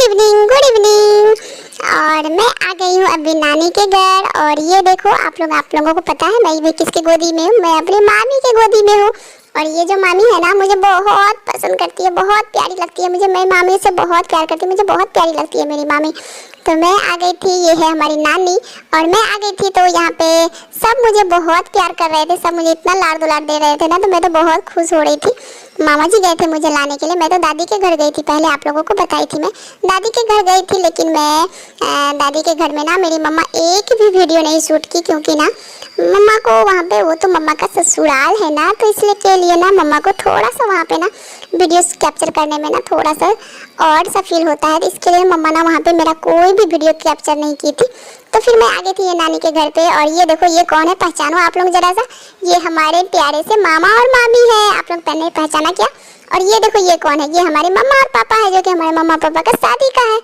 Good evening. और मैं आ गई हूँ अभी नानी के घर। और ये देखो आप लोगों को पता है मैं भी किसकी गोदी में हूँ, मैं अपनी मामी के गोदी में हूँ। और ये जो मामी है ना मुझे बहुत पसंद करती है, बहुत प्यारी लगती है मुझे। मैं मामी से बहुत प्यार करती हूँ, मुझे बहुत प्यारी लगती है मेरी मामी। तो मैं आ गई थी, ये है हमारी नानी। और मैं आ गई थी तो यहाँ पे सब मुझे बहुत प्यार कर रहे थे, सब मुझे इतना लाड़ दुलार दे रहे थे ना, तो मैं तो बहुत खुश हो रही थी। मामा जी गए थे मुझे लाने के लिए। मैं तो दादी के घर गई थी, पहले आप लोगों को बताई थी मैं दादी के घर गई थी। लेकिन मैं दादी के घर में ना मेरी मम्मा एक भी वीडियो नहीं शूट की, क्योंकि ना मम्मा को वहाँ पे, वो तो मम्मा का ससुराल है ना, तो इसलिए के लिए ना मम्मा को थोड़ा सा वहाँ पे ना वीडियोस कैप्चर करने में ना थोड़ा सा और सा फील होता है। इसके लिए मम्मा ना वहाँ पे मेरा कोई भी वीडियो कैप्चर नहीं की थी। तो फिर मैं आ गई थी ये नानी के घर पे। और ये देखो ये कौन है, पहचानो आप लोग जरा सा। ये हमारे प्यारे से मामा और मामी है, आप लोग पहले पहचाना क्या। और ये देखो ये कौन है, ये हमारे मम्मा और पापा है, जो कि हमारे मम्मा पापा का शादी का है।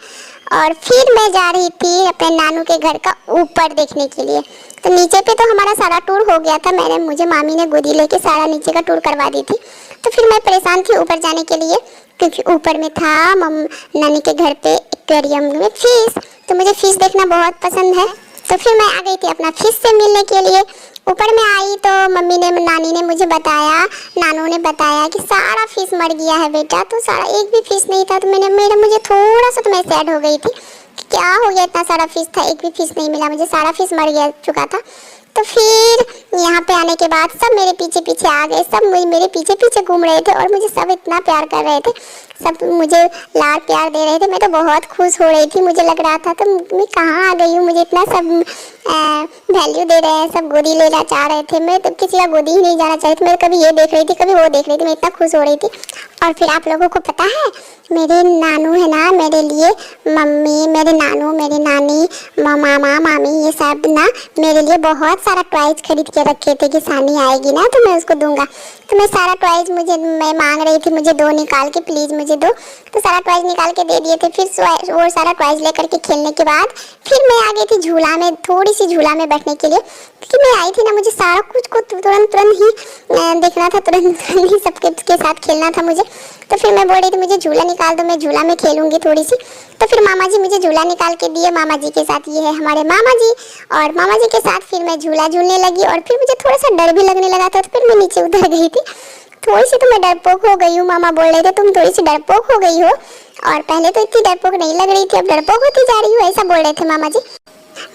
और फिर मैं जा रही थी अपने नानू के घर का ऊपर देखने के लिए। तो नीचे पे तो हमारा सारा टूर हो गया था, मुझे मामी ने गोदी लेके सारा नीचे का टूर करवा दी थी। तो फिर मैं परेशान थी ऊपर जाने के लिए, क्योंकि ऊपर में था नानी के घर पे एक्वेरियम में फिश। तो मुझे फिश देखना बहुत पसंद है। तो फिर मैं आ गई थी अपना फिश से मिलने के लिए। ऊपर में आई तो मम्मी ने, नानी ने मुझे बताया, नानू ने बताया कि सारा फिश मर गया है बेटा। तो सारा एक भी फिश नहीं था। तो मुझे थोड़ा सा तो मैं सैड हो गई थी कि क्या हो गया, इतना सारा फिश था, एक भी फिश नहीं मिला मुझे, सारा फिश मर गया चुका था। तो फिर यहाँ पे आने के बाद सब मेरे पीछे पीछे आ गए, सब मेरे पीछे पीछे घूम रहे थे। और मुझे सब इतना प्यार कर रहे थे, सब मुझे लाड़ प्यार दे रहे थे। मैं तो बहुत खुश हो रही थी, मुझे लग रहा था तो मैं कहाँ आ गई हूँ, मुझे इतना सब वैल्यू दे रहे हैं, सब गोदी लेना चाह रहे थे। मैं तो किसी का गोदी ही नहीं जाना चाहती थी, मैं कभी ये देख रही थी कभी वो देख रही थी, मैं इतना खुश हो रही थी। और फिर आप लोगों को पता है मेरे नानू है ना, मेरे लिए मम्मी, मेरे नानू, मेरी नानी, मामा मामी, ये सब ना मेरे लिए बहुत सारा टॉयज खरीद के रखे थे कि सानी आएगी ना तो मैं उसको दूंगा। तो मैं सारा टॉयज मैं मांग रही थी, मुझे दो निकाल के, प्लीज़ मुझे दो। तो सारा टॉयज निकाल के दे दिए थे। फिर वो सारा टॉयज लेकर के खेलने के बाद फिर मैं आ गई थी झूला में, थोड़ी सी झूला में बैठने के लिए, क्योंकि मैं आई थी ना, मुझे सारा कुछ को तुरंत ही देखना था, तुरंत ही सबके साथ खेलना था मुझे। तो फिर मैं बोल रही थी मुझे झूला निकाल दो, मैं झूला में खेलूंगी थोड़ी सी। तो फिर मामा जी मुझे झूला निकाल के दिए, मामा जी के साथ, ये है हमारे मामा जी। और मामा जी के साथ फिर मैं झूला झूलने लगी। और फिर मुझे थोड़ा सा डर भी लगने लगा था, तो फिर मैं नीचे उतर गई थी। थोड़ी सी तो मैं डरपोक हो गई हूँ, मामा बोल रहे थे तुम थोड़ी सी डरपोक हो गई हो, और पहले तो इतनी डरपोक नहीं लग रही थी, अब डरपोक होती जा रही हो, ऐसा बोल रहे थे मामा जी।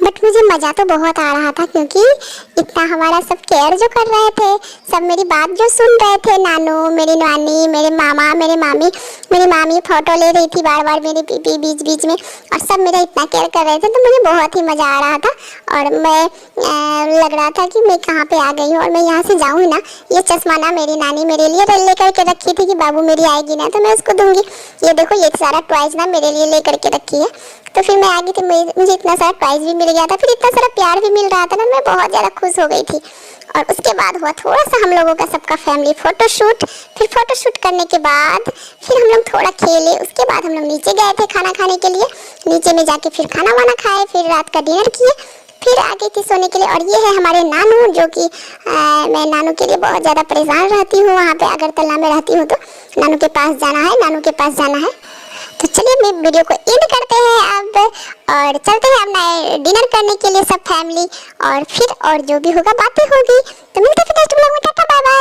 बट मुझे मज़ा तो बहुत आ रहा था, क्योंकि इतना हमारा सब केयर जो कर रहे थे, सब मेरी बात जो सुन रहे थे, नानू, मेरी नानी, मेरे मामा, मेरी मामी फ़ोटो ले रही थी बार बार मेरे बीच बीच में, और सब मेरा इतना केयर कर रहे थे। तो मुझे बहुत ही मज़ा आ रहा था। और मैं लग रहा था कि मैं कहाँ पे आ गई हूँ। और मैं यहाँ से जाऊँ ना, ये चश्मा ना मेरी नानी मेरे लिए लेकर के रखी थी कि बाबू मेरी आएगी ना तो मैं उसको दूँगी। ये देखो ये सारा टॉयज ना मेरे लिए ले करके रखी है। तो फिर मैं आ गई थी, मुझे इतना सारा प्राइज़ भी मिल गया था, फिर इतना सारा प्यार भी मिल रहा था ना, मैं बहुत ज़्यादा खुश हो गई थी। और उसके बाद हुआ थोड़ा सा हम लोगों का सबका फैमिली फ़ोटोशूट। फिर फ़ोटोशूट करने के बाद फिर हम लोग थोड़ा खेले। उसके बाद हम लोग नीचे गए थे खाना खाने के लिए, नीचे में जाके फिर खाना वाना खाए, फिर रात का डिनर किए, फिर आ गई थी सोने के लिए। और ये है हमारे नानू, जो कि मैं नानू के लिए बहुत ज़्यादा परेशान रहती हूँ, वहाँ पे अगरतला में रहती हूँ। तो नानू के पास जाना है, नानू के पास जाना है। तो चलिए मैं वीडियो को एंड करते हैं अब, और चलते हैं अपना डिनर करने के लिए सब फैमिली। और फिर और जो भी होगा बातें होगी। तो मिलते हैं फिर नेक्स्ट ब्लॉग में, टाटा बाय बाय।